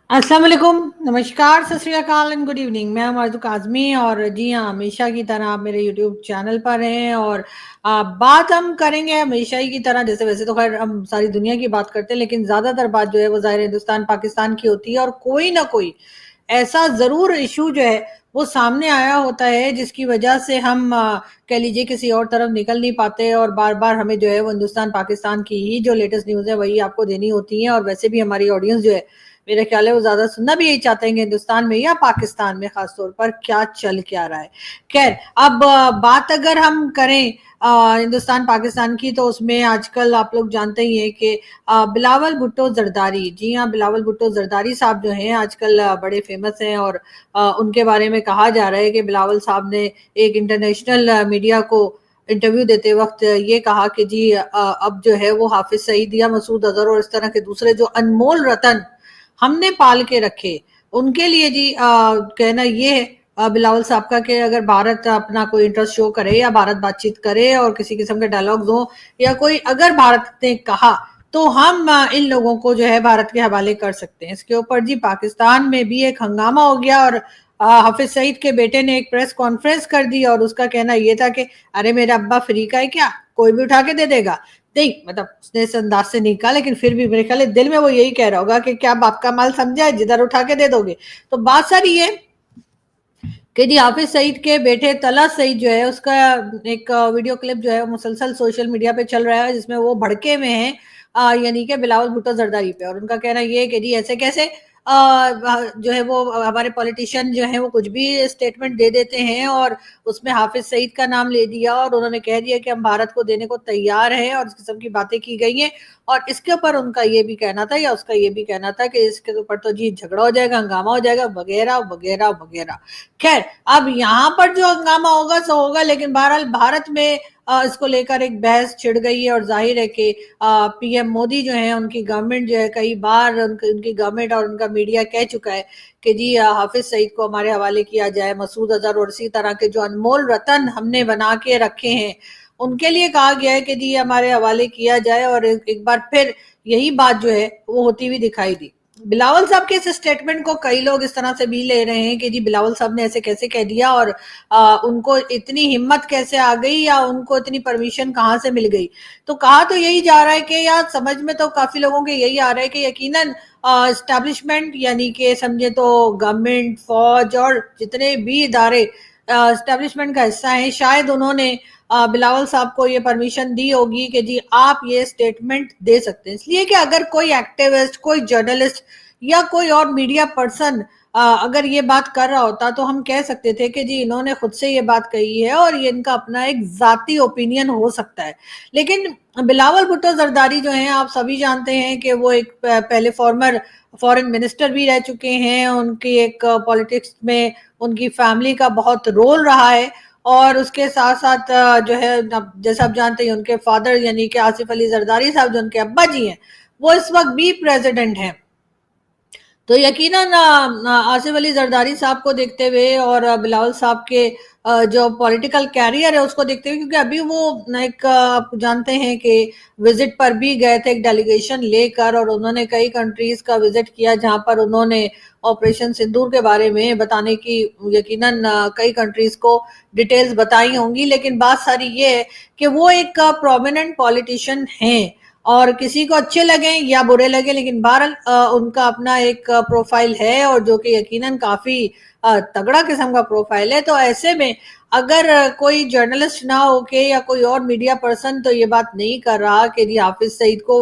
अस्सलाम वालेकुम, नमस्कार, सत श्री अकाल एंड गुड इवनिंग। मैं हूं आरज़ू काज़मी और जी हाँ, हमेशा की तरह आप मेरे यूट्यूब चैनल पर हैं और बात हम करेंगे हमेशा ही की तरह। जैसे वैसे तो खैर हम सारी दुनिया की बात करते हैं, लेकिन ज़्यादातर बात जो है वो ज़ाहिर हिंदुस्तान, पाकिस्तान की होती है और कोई ना कोई ऐसा ज़रूर इश्यू जो है वो सामने आया होता है जिसकी वजह से हम कह लीजिए किसी और तरफ निकल नहीं पाते और बार-बार हमें जो है वो हिंदुस्तान, पाकिस्तान की ही जो लेटेस्ट न्यूज़ है वही आपको देनी होती है। और वैसे भी हमारी ऑडियंस जो है मेरा ख्याल है वो ज़्यादा सुनना भी यही चाहते हैं कि हिंदुस्तान में या पाकिस्तान में ख़ास तौर पर क्या चल क्या रहा है। ख़ैर अब बात अगर हम करें हिंदुस्तान पाकिस्तान की, तो उसमें आजकल आप लोग जानते ही हैं कि बिलावल भुट्टो ज़रदारी, जी हाँ, बिलावल भुट्टो ज़रदारी साहब जो हैं आजकल बड़े फ़ेमस हैं और उनके बारे में कहा जा रहा है कि बिलावल साहब ने एक इंटरनेशनल मीडिया को इंटरव्यू देते वक़्त ये कहा कि जी अब जो है वो हाफ़िज़ सईद या मसूद अज़हर और इस तरह के दूसरे जो अनमोल रतन हमने पाल के रखे, उनके लिए जी कहना ये है बिलावल साहब का कि अगर भारत अपना कोई इंटरेस्ट शो करे या भारत बातचीत करे और किसी किस्म के डायलॉग्स हो या कोई अगर भारत ने कहा तो हम इन लोगों को जो है भारत के हवाले कर सकते हैं। इसके ऊपर जी पाकिस्तान में भी एक हंगामा हो गया और हाफिज सईद के बेटे ने एक प्रेस कॉन्फ्रेंस कर दी और उसका कहना ये था कि अरे मेरा अब्बा फ्री का है क्या, कोई भी उठा के दे देगा। नहीं, मतलब उसने इस अंदाज से नहीं कहा, लेकिन फिर भी मेरे ख्याल है दिल में वो यही कह रहा होगा कि क्या बाप का माल समझा है, जिधर उठा के दे दोगे। तो बात सारी ये कि जी हाफिज सईद के बेटे तला सईद जो है उसका एक वीडियो क्लिप जो है मुसलसल सोशल मीडिया पे चल रहा है जिसमें वो भड़के में है यानी कि बिलावल भुट्टो जरदारी पे। और उनका कहना ये है कि जी ऐसे कैसे जो है वो हमारे पॉलिटिशियन जो है वो कुछ भी स्टेटमेंट दे देते हैं और उसमें हाफिज सईद का नाम ले दिया और उन्होंने कह दिया कि हम भारत को देने को तैयार हैं और इस किस्म की बातें की गई हैं। और इसके ऊपर उनका ये भी कहना था या उसका ये भी कहना था कि इसके ऊपर तो जी झगड़ा हो जाएगा, हंगामा हो जाएगा, वगैरह वगैरह वगैरह। खैर अब यहाँ पर जो हंगामा होगा सो होगा, लेकिन बहरहाल भारत में इसको लेकर एक बहस छिड़ गई है और जाहिर है कि पीएम मोदी जो है उनकी गवर्नमेंट जो है कई बार उनकी गवर्नमेंट और उनका मीडिया कह चुका है कि जी हाफिज सईद को हमारे हवाले किया जाए, मसूद अजहर और इसी तरह के जो अनमोल रतन हमने बना के रखे हैं उनके लिए कहा गया है कि जी हमारे हवाले किया जाए। और एक बार फिर यही बात जो है वो होती हुई दिखाई दी। बिलावल साहब के इस स्टेटमेंट को कई लोग इस तरह से भी ले रहे हैं कि जी बिलावल साहब ने ऐसे कैसे कह दिया और उनको इतनी हिम्मत कैसे आ गई या उनको इतनी परमिशन कहाँ से मिल गई। तो कहा तो यही जा रहा है कि यार समझ में तो काफी लोगों के यही आ रहा है कि यकीनन एस्टेब्लिशमेंट यानी कि समझे तो गवर्नमेंट, फौज और जितने भी इदारे एस्टेब्लिशमेंट का हिस्सा हैं, शायद उन्होंने बिलावल साहब को ये परमिशन दी होगी कि जी आप ये स्टेटमेंट दे सकते हैं। इसलिए कि अगर कोई एक्टिविस्ट, कोई जर्नलिस्ट या कोई और मीडिया पर्सन अगर ये बात कर रहा होता तो हम कह सकते थे कि जी इन्होंने खुद से ये बात कही है और ये इनका अपना एक जाती ओपिनियन हो सकता है। लेकिन बिलावल भुट्टो जरदारी जो हैं आप सभी जानते हैं कि वो एक पहले फॉर्मर फॉरेन मिनिस्टर भी रह चुके हैं। उनकी एक पॉलिटिक्स में उनकी फैमिली का बहुत रोल रहा है और उसके साथ साथ जो है जैसा आप जानते हैं उनके फादर यानी कि आसिफ अली जरदारी साहब जो उनके अब्बा जी हैं वो इस वक्त भी प्रेसिडेंट हैं। तो यकीनन आसिफ अली जरदारी साहब को देखते हुए और बिलावल साहब के जो पॉलिटिकल कैरियर है उसको देखते हुए, क्योंकि अभी वो एक आप जानते हैं कि विजिट पर भी गए थे एक डेलीगेशन लेकर और उन्होंने कई कंट्रीज का विजिट किया जहां पर उन्होंने ऑपरेशन सिंदूर के बारे में बताने की यकीनन कई कंट्रीज को डिटेल्स बताई होंगी। लेकिन बात सारी ये है कि वो एक प्रोमिनेंट पॉलिटिशियन हैं और किसी को अच्छे लगे या बुरे लगे, लेकिन बहरहाल उनका अपना एक प्रोफाइल है और जो कि यकीनन काफी तगड़ा किस्म का प्रोफाइल है। तो ऐसे में अगर कोई जर्नलिस्ट ना होके या कोई और मीडिया पर्सन तो ये बात नहीं कर रहा कि जी हाफिज सईद को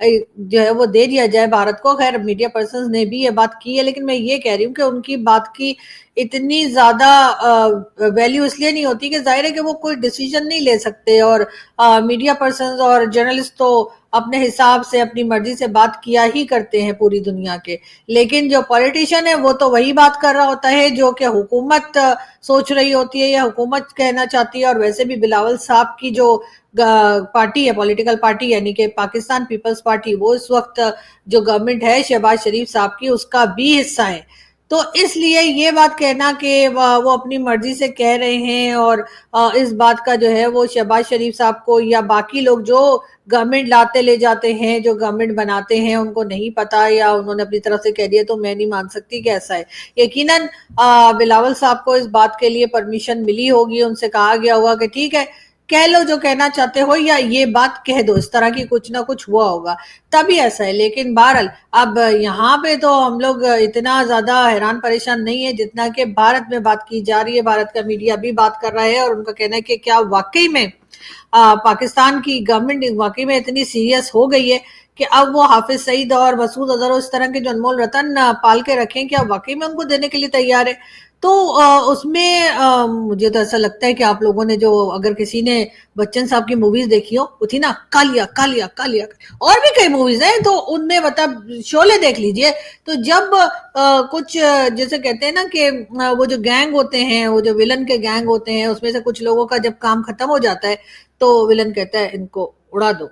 जो है वो दे दिया जाए भारत को। खैर मीडिया पर्सन ने भी ये बात की है, लेकिन मैं ये कह रही हूँ कि उनकी बात की इतनी ज्यादा वैल्यू इसलिए नहीं होती कि जाहिर है कि वो कोई डिसीजन नहीं ले सकते और मीडिया पर्सन और जर्नलिस्ट तो अपने हिसाब से अपनी मर्जी से बात किया ही करते हैं पूरी दुनिया के। लेकिन जो पॉलिटिशियन है वो तो वही बात कर रहा होता है जो कि हुकूमत सोच रही होती है या हुकूमत कहना चाहती है। और वैसे भी बिलावल साहब की जो पार्टी है, पॉलिटिकल पार्टी यानी कि पाकिस्तान पीपल्स पार्टी, वो इस वक्त जो गवर्नमेंट है शहबाज शरीफ साहब की उसका भी हिस्सा है। تو اس لیے یہ بات کہنا کہ وہ اپنی مرضی سے کہہ رہے ہیں اور اس بات کا جو ہے وہ شہباز شریف صاحب کو یا باقی لوگ جو گورنمنٹ لاتے لے جاتے ہیں، جو گورنمنٹ بناتے ہیں، ان کو نہیں پتا یا انہوں نے اپنی طرف سے کہہ دیا، تو میں نہیں مان سکتی کہ ایسا ہے۔ یقیناً بلاول صاحب کو اس بات کے لیے پرمیشن ملی ہوگی، ان سے کہا گیا ہوگا کہ ٹھیک ہے کہہ لو جو کہنا چاہتے ہو یا یہ بات کہہ دو، اس طرح کی کچھ نہ کچھ ہوا ہوگا تبھی ایسا ہے۔ لیکن بہرحال اب یہاں پہ تو ہم لوگ اتنا زیادہ حیران پریشان نہیں ہے جتنا کہ بھارت میں بات کی جا رہی ہے، بھارت کا میڈیا بھی بات کر رہا ہے اور ان کا کہنا ہے کہ کیا واقعی میں پاکستان کی گورنمنٹ واقعی میں اتنی سیریس ہو گئی ہے کہ اب وہ حافظ سعید اور مسعود اظہر اس طرح کے جو انمول رتن پال کے رکھیں، کیا واقعی میں ان کو دینے کے لیے تیار ہے؟ تو اس میں مجھے تو ایسا لگتا ہے کہ آپ لوگوں نے جو اگر کسی نے بچن صاحب کی موویز دیکھی ہو، وہ تھی نا کالیا کالیا کالیا، اور بھی کئی موویز ہیں تو ان میں مطلب شعلے دیکھ لیجئے، تو جب کچھ جیسے کہتے ہیں نا کہ وہ جو گینگ ہوتے ہیں، وہ جو ولن کے گینگ ہوتے ہیں، اس میں سے کچھ لوگوں کا جب کام ختم ہو جاتا ہے تو ولن کہتا ہے ان کو اڑا دو،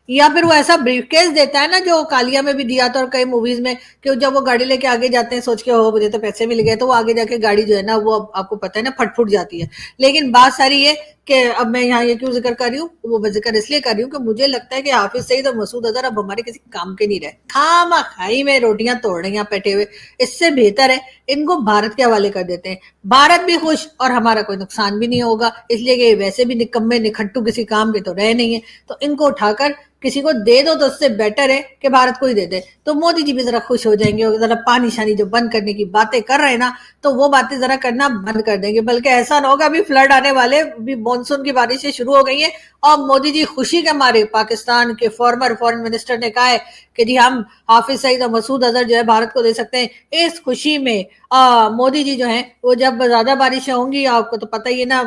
یا پھر وہ ایسا بریف کیس دیتا ہے نا جو کالیا میں بھی دیا تھا اور کئی موویز میں، کہ جب وہ گاڑی لے کے آگے جاتے ہیں سوچ کے ہو مجھے تو پیسے مل گئے، تو وہ آگے جا کے گاڑی جو ہے نا وہ آپ کو پتہ ہے نا پھٹ پھٹ جاتی ہے۔ لیکن بات ساری یہ کہ اب میں یہاں یہ کیوں ذکر کر رہی ہوں، وہ ذکر اس لیے کر رہی ہوں کہ مجھے لگتا ہے کہ حافظ سعید اور مسعود اظہر اب ہمارے کسی کام کے نہیں رہے، خامہ خائی میں روٹیاں توڑ رہے ہیں بیٹھے ہوئے، اس سے بہتر ہے ان کو بھارت کے حوالے کر دیتے ہیں، بھارت بھی خوش اور ہمارا کوئی نقصان بھی نہیں ہوگا، اس لیے کہ ویسے بھی نکمے نکھٹو کسی کام کے تو رہے نہیں ہیں، تو ان کو اٹھا کر کسی کو دے دو تو اس سے بیٹر ہے کہ بھارت کو ہی دے دے، تو مودی جی بھی ذرا خوش ہو جائیں گے اور ذرا پانی شانی جو بند کرنے کی باتیں کر رہے ہیں نا تو وہ باتیں ذرا کرنا بند کر دیں گے، بلکہ ایسا نہ ہوگا ابھی فلڈ آنے والے، ابھی مانسون کی بارشیں شروع ہو گئی ہیں اور مودی جی خوشی کے مارے، پاکستان کے فارمر فورن منسٹر نے کہا ہے کہ جی ہم حافظ سعید اور مسعود اظہر جو ہے بھارت کو دے سکتے ہیں، اس خوشی میں مودی جی جو ہیں وہ جب زیادہ بارشیں ہوں گی، آپ کو تو پتہ ہی ہے نا،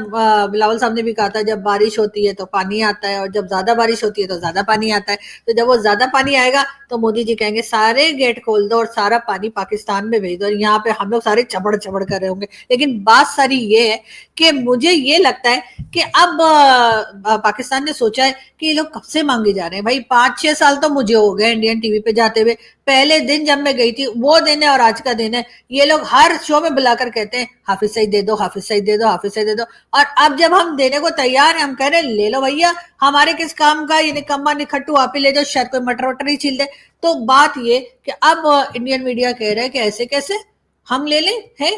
بلاول صاحب نے بھی کہا تھا جب بارش ہوتی ہے تو پانی آتا ہے اور جب زیادہ بارش ہوتی ہے تو زیادہ پانی آتا ہے، تو جب وہ زیادہ پانی آئے گا تو مودی جی کہیں گے سارے گیٹ کھول دو اور سارا پانی پاکستان میں بھیج دو، اور یہاں پہ ہم لوگ سارے چبڑ چبڑ کر رہے ہوں گے۔ لیکن بات ساری یہ ہے کہ مجھے یہ لگتا ہے کہ اب پاکستان نے سوچا ہے کہ یہ لوگ کب سے مانگے جا رہے ہیں، بھائی 5-6 سال تو مجھے ہو گئے انڈین ٹی وی پہ جاتے ہوئے، پہلے دن جب میں گئی تھی وہ دن ہے اور آج کا دن ہے، یہ لوگ ہر شو میں بلا کر کہتے ہیں حافظ سعید دے دو، حافظ سعید دے دو، حافظ سعید دے دو، اور اب جب ہم دینے کو تیار ہیں ہم کہہ رہے ہیں لے لو بھیا، ہمارے کس کام کا، یہ نکما نکھٹو آپ ہی لے جاؤ، شاید کوئی مٹر وٹر ہی چھیل دے۔ تو بات یہ کہ اب انڈین میڈیا کہہ رہا ہے کہ ایسے کیسے ہم لے لیں، ہے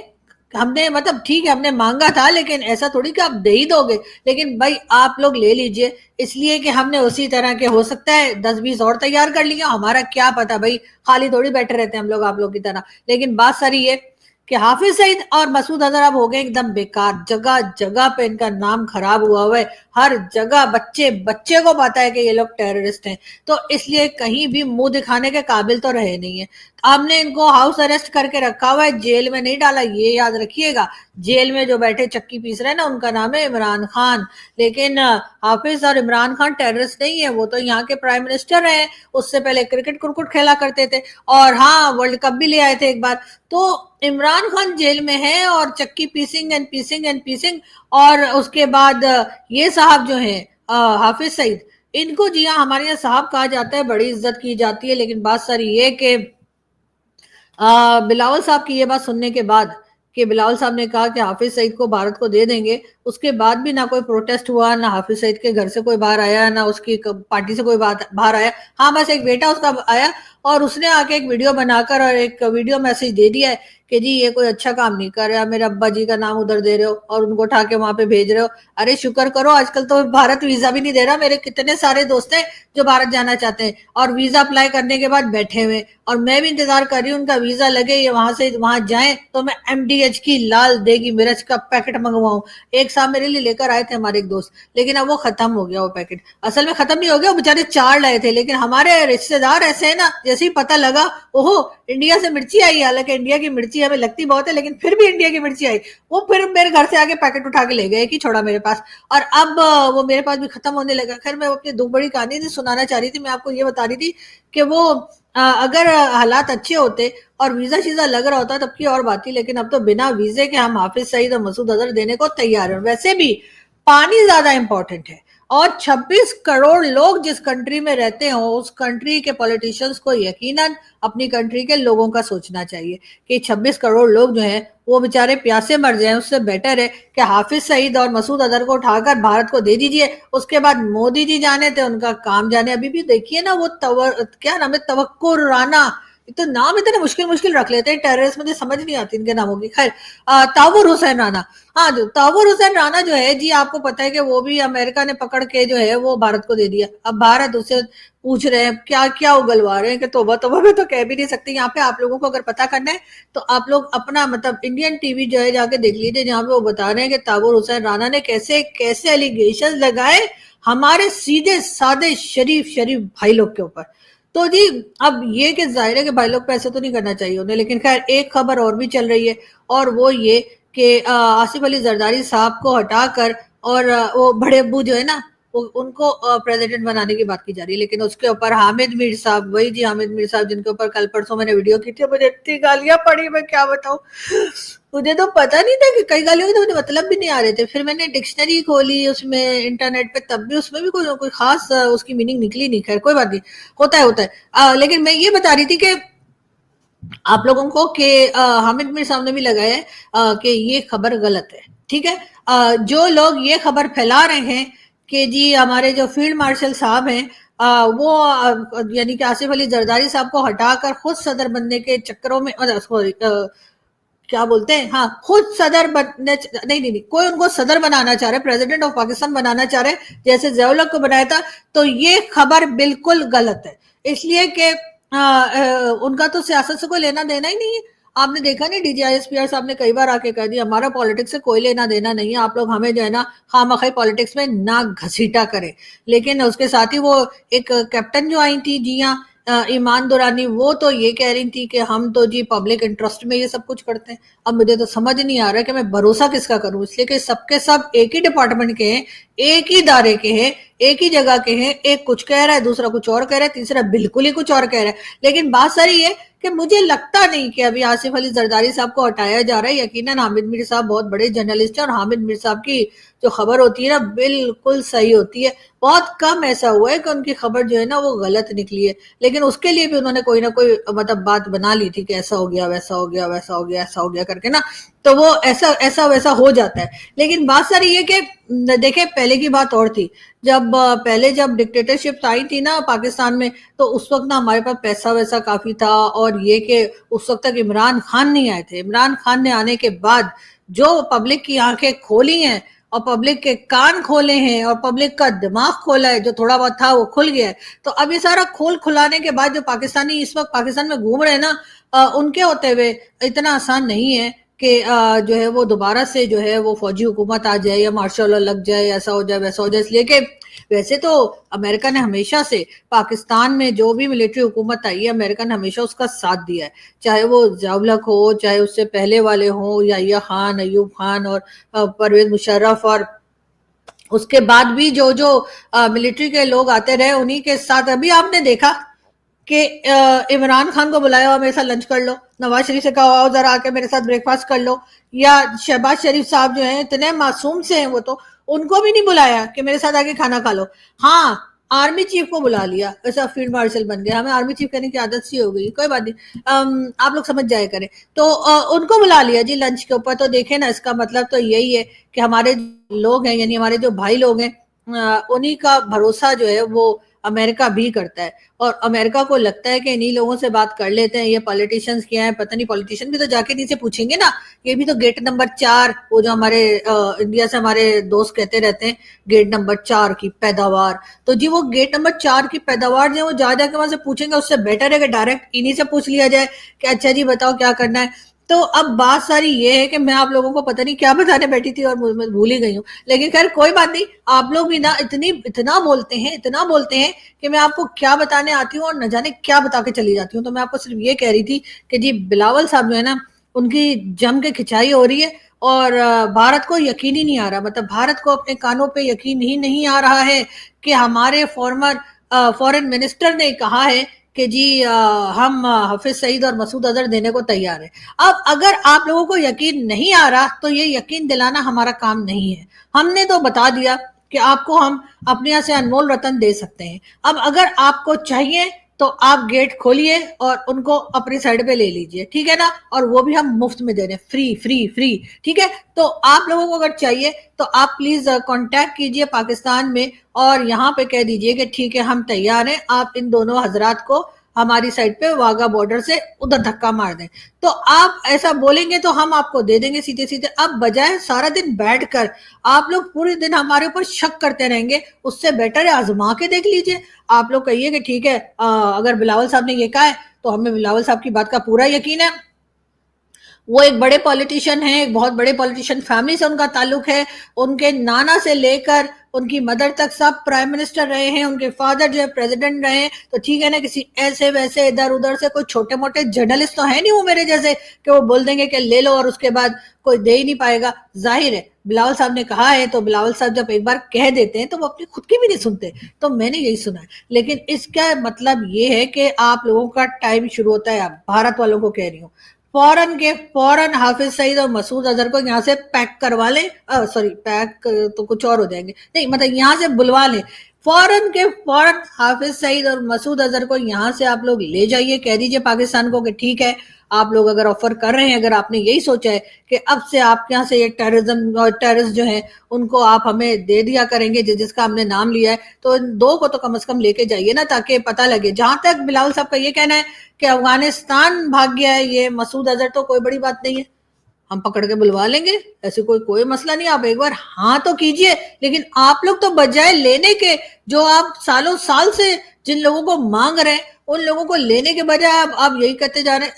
ہم نے مطلب ٹھیک ہے ہم نے مانگا تھا لیکن ایسا تھوڑی کہ آپ دے ہی دو گے، لیکن بھائی آپ لوگ لے لیجئے، اس لیے کہ ہم نے اسی طرح کے ہو سکتا ہے 10-20 اور تیار کر لیا، ہمارا کیا پتا بھائی، خالی تھوڑی بیٹھے رہتے ہیں ہم لوگ آپ لوگ کی طرح۔ لیکن بات ساری یہ کہ حافظ سعید اور مسعود اظہر اب ہو گئے ایک دم بیکار، جگہ جگہ پہ ان کا نام خراب ہوا ہے، ہر جگہ بچے کو پتا ہے کہ یہ لوگ ٹیررسٹ ہیں، تو اس لیے کہیں بھی منہ دکھانے کے قابل تو رہے نہیں ہیں۔ ہم نے ان کو ہاؤس اریسٹ کر کے رکھا ہوا ہے، جیل میں نہیں ڈالا، یہ یاد رکھیے گا، جیل میں جو بیٹھے چکی پیس رہے ہیں نا ان کا نام ہے عمران خان، لیکن حافظ اور عمران خان ٹیررسٹ نہیں ہے، وہ تو یہاں کے پرائم منسٹر ہیں، اس سے پہلے کرکٹ کھیلا کرتے تھے اور ہاں ورلڈ کپ بھی لے آئے تھے ایک بار، تو عمران خان جیل میں ہے اور چکی پیسنگ اینڈ پیسنگ اینڈ پیسنگ، اور اس کے بعد یہ صاحب جو ہیں حافظ سعید، ان کو جی ہاں ہمارے یہاں صاحب کہا جاتا ہے، بڑی عزت کی جاتی ہے، لیکن بات ساری یہ کہ بلاول صاحب کی یہ بات سننے کے بعد کہ بلاول صاحب نے کہا کہ حافظ سعید کو بھارت کو دے دیں گے، اس کے بعد بھی نہ کوئی پروٹیسٹ ہوا، نہ حافظ سعید کے گھر سے کوئی باہر آیا، نہ اس کی پارٹی سے کوئی باہر آیا، ہاں بس ایک بیٹا اس کا آیا اور اس نے آ کے ایک ویڈیو بنا کر اور ایک ویڈیو میسج دے دیا ہے کہ جی یہ کوئی اچھا کام نہیں کر رہا، میرے ابا جی کا نام ادھر دے رہے ہو اور ان کو اٹھا کے وہاں پہ بھیج رہے ہو، ارے شکر کرو آج کل تو بھارت ویزا بھی نہیں دے رہا، میرے کتنے سارے دوست ہیں جو بھارت جانا چاہتے ہیں اور ویزا اپلائی کرنے کے بعد بیٹھے ہوئے، اور میں بھی انتظار کر رہی ہوں ان کا ویزا لگے یا وہاں سے وہاں جائیں تو میں ایم ڈی ایچ کی لال دیگی مرچ کا پیکٹ منگواؤں۔ ایک صاحب میرے لیے لے کر آئے تھے ہمارے ایک دوست، لیکن اب وہ ختم ہو گیا، وہ پیکٹ اصل میں ختم نہیں ہو گیا، وہ بےچارے 4 لائے تھے، لیکن ہمارے رشتے دار ایسے ہیں نا، جیسے ہی پتہ لگا اوہو انڈیا سے مرچی آئی، حالانکہ انڈیا کی مرچی ہمیں لگتی بہت ہے لیکن پھر بھی انڈیا کی مرچی آئی، وہ پھر میرے گھر سے آگے پیکٹ اٹھا کے لے گئے کہ چھوڑا میرے پاس، اور اب وہ میرے پاس بھی ختم ہونے لگا۔ خیر میں اپنی دکھ بڑی کہانی نہیں سنانا چاہ رہی تھی، میں آپ کو یہ بتا رہی تھی کہ وہ اگر حالات اچھے ہوتے اور ویزا شیزا لگ رہا ہوتا تب کی اور بات تھی، لیکن اب تو بنا ویزے کے ہم حافظ سعید اور مسعود اظہر دینے کو تیار ہیں۔ ویسے بھی پانی زیادہ امپورٹنٹ ہے और 26 करोड़ लोग जिस कंट्री में रहते हो उस कंट्री के पॉलिटिशियंस को यकीनन अपनी कंट्री के लोगों का सोचना चाहिए कि 26 करोड़ लोग जो हैं वो बेचारे प्यासे मर जाएं, उससे बेटर है कि हाफिज सईद और मसूद अजहर को उठाकर भारत को दे दीजिए, उसके बाद मोदी जी जाने थे, उनका काम जाने। अभी भी देखिए ना वो क्या नाम है, तवक्कुर राना, तो नाम इतने मुश्किल मुश्किल रख लेते हैं टेररिस्ट, मुझे समझ नहीं आती इनके नामों की। खैर, तावुर हुसैन राना, हाँ जो तावुर हुसैन राणा जो है जी, आपको पता है कि वो भी अमेरिका ने पकड़ के जो है वो भारत को दे दिया। अब भारत उससे पूछ रहे हैं क्या क्या उगलवा रहे हैं कि तोबा तोबा में तो कह भी नहीं सकते। यहाँ पे आप लोगों को अगर पता करना है तो आप लोग अपना मतलब इंडियन टीवी जो है जाके देख लीजिए, जहाँ पे वो बता रहे हैं कि तावुर हुसैन राणा ने कैसे कैसे एलिगेशन लगाए हमारे सीधे सादे शरीफ शरीफ भाई लोग के ऊपर। तो जी अब ये कि जाहिर है कि भाई लोग पैसे तो नहीं करना चाहिए उन्हें, लेकिन खैर एक खबर और भी चल रही है और वो ये कि आसिफ अली जरदारी साहब को हटाकर और वो बड़े अब्बू जो है ना उनको प्रेसिडेंट बनाने की बात की जा रही है। लेकिन उसके ऊपर हामिद मीर साहब, वही जी हामिद मीर साहब जिनके ऊपर कल परसों मैंने वीडियो की थी, मुझे इतनी गालियां पड़ी मैं क्या बताऊं। मुझे तो पता नहीं था कि कई गालियों के तो मुझे मतलब भी नहीं आ रहे थे। फिर मैंने डिक्शनरी खोली उसमें इंटरनेट पे, तब भी उसमें भी कोई खास उसकी मीनिंग निकली नहीं। खैर कोई बात नहीं, होता है। लेकिन मैं ये बता रही थी कि आप लोगों को कि हामिद मीर साहब ने भी लगाया है कि ये खबर गलत है। ठीक है, जो लोग ये खबर फैला रहे हैं कि जी हमारे जो फील्ड मार्शल साहब हैं वो यानी कि आसिफ अली जरदारी साहब को हटाकर खुद सदर बनने के चक्करों में, सॉरी क्या बोलते हैं, हाँ खुद सदर बनने, नहीं, कोई उनको सदर बनाना चाह रहे, प्रेसिडेंट ऑफ पाकिस्तान बनाना चाह रहे, जैसे ज़िया-उल-हक को बनाया था। तो ये खबर बिल्कुल गलत है, इसलिए कि उनका तो सियासत से कोई लेना देना ही नहीं है। आपने देखा नहीं, डीजीआईएसपीआर साहब ने कई बार आके कह दिया हमारा पॉलिटिक्स से कोई लेना देना नहीं है, आप लोग हमें जो है ना खामखाई पॉलिटिक्स में ना घसीटा करें। लेकिन उसके साथ ही वो एक कैप्टन जो आई थी जी हाँ, ईमान दुरानी, वो तो ये कह रही थी कि हम तो जी पब्लिक इंटरेस्ट में ये सब कुछ करते हैं। अब मुझे तो समझ नहीं आ रहा कि मैं भरोसा किसका करूं, इसलिए कि सबके सब एक ही डिपार्टमेंट के हैं, एक ही दायरे के हैं, एक ही जगह के हैं। एक कुछ कह रहा है, दूसरा कुछ और कह रहा है, तीसरा बिल्कुल ही कुछ और कह रहा है। लेकिन बात सारी है कि मुझे लगता नहीं कि अभी आसिफ अली जरदारी साहब को हटाया जा रहा है। यकीनन हामिद मीर साहब बहुत बड़े जर्नलिस्ट हैं और हामिद मीर साहब की जो खबर होती है ना बिल्कुल सही होती है। बहुत कम ऐसा हुआ है कि उनकी खबर जो है ना वो गलत निकली है, लेकिन उसके लिए भी उन्होंने कोई ना कोई मतलब बात बना ली थी कि ऐसा हो गया, वैसा हो गया, वैसा हो गया, ऐसा हो गया करके ना, तो वो ऐसा ऐसा वैसा हो जाता है। लेकिन बात सारी ये कि देखें, पहले की बात और थी। जब डिक्टेटरशिप आई थी ना पाकिस्तान में, तो उस वक्त ना हमारे पास पैसा वैसा काफी था, और ये कि उस वक्त तक इमरान खान नहीं आए थे। इमरान खान ने आने के बाद जो पब्लिक की आंखें खोली हैं और पब्लिक के कान खोले हैं और पब्लिक का दिमाग खोला है, जो थोड़ा बहुत था वो खुल गया है। तो अब ये सारा खुलाने के बाद जो पाकिस्तानी इस वक्त पाकिस्तान में घूम रहे हैं ना, उनके होते हुए इतना आसान नहीं है कि जो है वो दोबारा से जो है वो फौजी हुकूमत आ जाए या मार्शल लॉ लग जाए, ऐसा हो जाए वैसा हो जाए। इसलिए कि वैसे तो अमेरिका ने हमेशा से पाकिस्तान में जो भी मिलिट्री हुकूमत आई है, अमेरिका ने हमेशा उसका साथ दिया है, चाहे वो ज़िया-उल-हक हो, चाहे उससे पहले वाले हों, याहिया खान, अयूब खान और परवेज मुशर्रफ, और उसके बाद भी जो जो मिलिट्री के लोग आते रहे उन्हीं के साथ। अभी आपने देखा कि इमरान खान को बुलाया और मेरे साथ लंच कर लो, नवाज शरीफ से कहा आओ जरा आके मेरे साथ ब्रेकफास्ट कर लो, या शहबाज शरीफ साहब जो हैं इतने मासूम से हैं, वो तो उनको भी नहीं बुलाया कि मेरे साथ आके खाना खा लो। हाँ, आर्मी चीफ को बुला लिया, वैसा फील्ड मार्शल बन गया, हमें आर्मी चीफ कहने की आदत सी हो गई, कोई बात नहीं, आप लोग समझ जाया करें। तो उनको बुला लिया जी लंच के ऊपर। तो देखे ना, इसका मतलब तो यही है कि हमारे लोग हैं, यानी हमारे जो भाई लोग हैं, उन्हीं का भरोसा जो है वो अमेरिका भी करता है, और अमेरिका को लगता है कि इन्हीं लोगों से बात कर लेते हैं, ये पॉलिटिशियंस क्या है पता नहीं, पॉलिटिशियन भी तो जाके इन्हीं से पूछेंगे ना। ये भी तो गेट नंबर 4, वो जो हमारे इंडिया से हमारे दोस्त कहते रहते हैं गेट नंबर 4 की पैदावार, तो जी वो गेट नंबर 4 की पैदावार जो है वो जा जाके वहां से पूछेंगे। उससे बेटर है कि डायरेक्ट इन्हीं से पूछ लिया जाए कि अच्छा जी बताओ क्या करना है। तो अब बात सारी ये है कि मैं आप लोगों को पता नहीं क्या बताने बैठी थी और मैं भूल ही गई हूँ, लेकिन खैर कोई बात नहीं। आप लोग भी ना इतना बोलते हैं कि मैं आपको क्या बताने आती हूँ और न जाने क्या बता के चली जाती हूँ। तो मैं आपको सिर्फ ये कह रही थी कि जी बिलावल साहब जो है ना, उनकी जम के खिंचाई हो रही है, और भारत को यकीन ही नहीं आ रहा, मतलब भारत को अपने कानों पे यकीन ही नहीं आ रहा है कि हमारे फॉरेन मिनिस्टर ने कहा है कि जी हम हाफिज सईद और मसूद अजहर देने को तैयार है। अब अगर आप लोगों को यकीन नहीं आ रहा तो ये यकीन दिलाना हमारा काम नहीं है। हमने तो बता दिया کہ آپ کو ہم اپنے یہاں سے انمول رتن دے سکتے ہیں. اب اگر آپ کو چاہیے تو آپ گیٹ کھولیے اور ان کو اپنی سائڈ پہ لے لیجئے, ٹھیک ہے نا, اور وہ بھی ہم مفت میں دے رہے ہیں, فری فری فری, ٹھیک ہے. تو آپ لوگوں کو اگر چاہیے تو آپ پلیز کانٹیکٹ کیجئے پاکستان میں اور یہاں پہ کہہ دیجئے کہ ٹھیک ہے ہم تیار ہیں, آپ ان دونوں حضرات کو ہماری سائڈ پہ واگا بارڈر سے ادھر دھکا مار دیں. تو آپ ایسا بولیں گے تو ہم آپ کو دے دیں گے سیدھے سیدھے. اب بجائے سارا دن بیٹھ کر آپ لوگ پورے دن ہمارے اوپر شک کرتے رہیں گے, اس سے بیٹر ہے آزما کے دیکھ لیجئے. آپ لوگ کہیے کہ ٹھیک ہے اگر بلاول صاحب نے یہ کہا ہے تو ہمیں بلاول صاحب کی بات کا پورا یقین ہے. وہ ایک بڑے پولیٹیشین ہیں, ایک بہت بڑے پولیٹیشین فیملی سے ان کا تعلق ہے. ان کے نانا سے لے کر ان کی مدر تک سب پرائم منسٹر رہے ہیں, ان کے فادر جو ہے پریزیڈنٹ رہے ہیں. تو ٹھیک ہے نا, کسی ایسے ویسے ادھر ادھر سے کوئی چھوٹے موٹے جرنلسٹ تو ہے نہیں وہ میرے جیسے کہ وہ بول دیں گے کہ لے لو اور اس کے بعد کوئی دے ہی نہیں پائے گا. ظاہر ہے بلاول صاحب نے کہا ہے تو بلاول صاحب جب ایک بار کہہ دیتے ہیں تو وہ اپنی خود کی بھی نہیں سنتے. تو میں نے یہی سنا ہے. لیکن اس کا مطلب یہ ہے کہ آپ لوگوں کا ٹائم شروع ہوتا ہے. اب بھارت والوں کو کہہ رہی ہوں, فوراً حافظ سعید اور مسعود اظہر کو یہاں سے پیک کروا لیں. سوری پیک تو کچھ اور ہو جائیں گے, نہیں مطلب یہاں سے بلوا لیں فوراً حافظ سعید اور مسعود اظہر کو یہاں سے آپ لوگ لے جائیے. کہہ دیجئے پاکستان کو کہ ٹھیک ہے آپ لوگ اگر آفر کر رہے ہیں, اگر آپ نے یہی سوچا ہے کہ اب سے آپ یہاں سے یہ ٹیررزم اور ٹیررسٹ جو ہیں ان کو آپ ہمیں دے دیا کریں گے جس کا ہم نے نام لیا ہے, تو ان دو کو تو کم از کم لے کے جائیے نا, تاکہ پتہ لگے. جہاں تک بلاول صاحب کا یہ کہنا ہے کہ افغانستان بھاگ گیا ہے یہ مسعود اظہر, تو کوئی بڑی بات نہیں ہے, ہم پکڑ کے بلوا لیں گے, ایسے کوئی مسئلہ نہیں. آپ ایک بار ہاں تو کیجئے. لیکن آپ لوگ تو بجائے لینے کے, جو آپ سالوں سال سے جن لوگوں کو مانگ رہے ہیں ان لوگوں کو لینے کے بجائے آپ یہی کہتے جا رہے ہیں.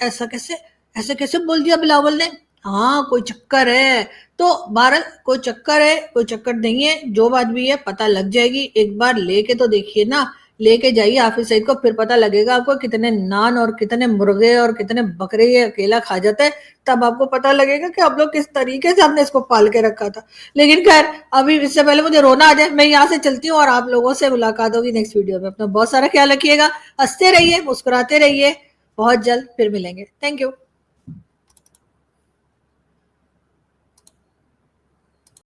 ایسا کیسے بول دیا بلاول نے؟ ہاں کوئی چکر ہے. تو بہرحال کوئی چکر نہیں ہے, جو بات بھی ہے پتہ لگ جائے گی. ایک بار لے کے تو دیکھیے نا, لے کے جائیے حافظ سعید کو, پھر پتہ لگے گا آپ کو کتنے نان اور کتنے مرغے اور کتنے بکرے یہ اکیلا کھا جاتا ہے. تب آپ کو پتہ لگے گا کہ آپ لوگ کس طریقے سے ہم نے اس کو پال کے رکھا تھا. لیکن خیر ابھی اس سے پہلے مجھے رونا آ جائے, میں یہاں سے چلتی ہوں اور آپ لوگوں سے ملاقات ہوگی نیکسٹ ویڈیو میں. اپنا بہت سارا خیال رکھیے گا, ہنستے رہیے, مسکراتے رہیے. بہت جلد پھر ملیں گے. Thank you.